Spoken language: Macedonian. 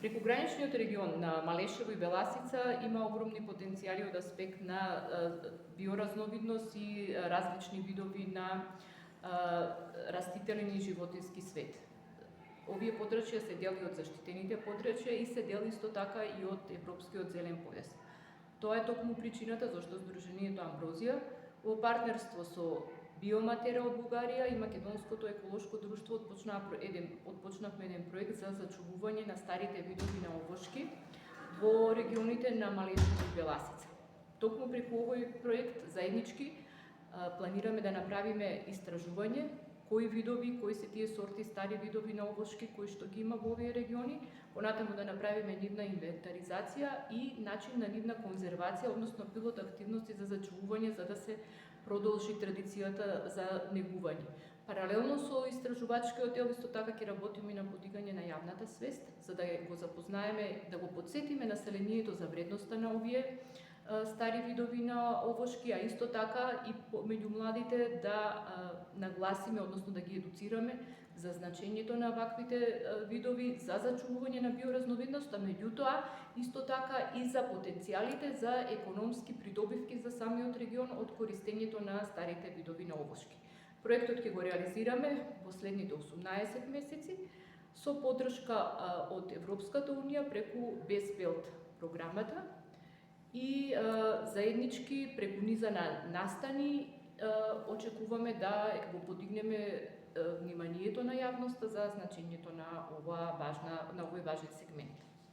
Прекограничниот регион на Малешево и Беласица има огромни потенцијали од аспект на биоразновидност и различни видови на растителен и животински свет. Овие подрачја се дели од заштитените подрачја и се дели исто така и од Европскиот зелен појас. Тоа е токму причината зашто Сдруженијето Амброзија во партнерство со Биоматера од Бугарија и Македонското еколошко друштво отпочнавме еден проект за зачувување на старите видови на овошки во регионите на Малешево и Беласица. Токму преку овој проект заеднички планираме да направиме истражување кои видови, кои се тие сорти стари видови на овошки кои што ги има во овие региони, понатаму да направиме нивна инвентаризација и начин на нивна конзервација, односно пилот активности за зачувување за да се продолжи традицијата за негување. Паралелно со истражувачкиот дел исто така ќе работиме и на подигање на јавната свест, за да го запознаеме, да го потсетиме населението за вредноста на овие стари видови на овошки, а исто така и меѓу младите да нагласиме, односно да ги едуцираме за значењето на ваквите видови, за зачувување на биоразновидноста, меѓутоа исто така и за потенцијалите за економски придобивки за самиот регион од користењето на старите видови на овошки. Проектот ќе го реализираме во следните 18 месеци со поддршка од Европската унија преку Безбелт програмата и заеднички преку низа на настани очекуваме да го подигнеме вниманието на јавноста за значењето на овој важен сегмент.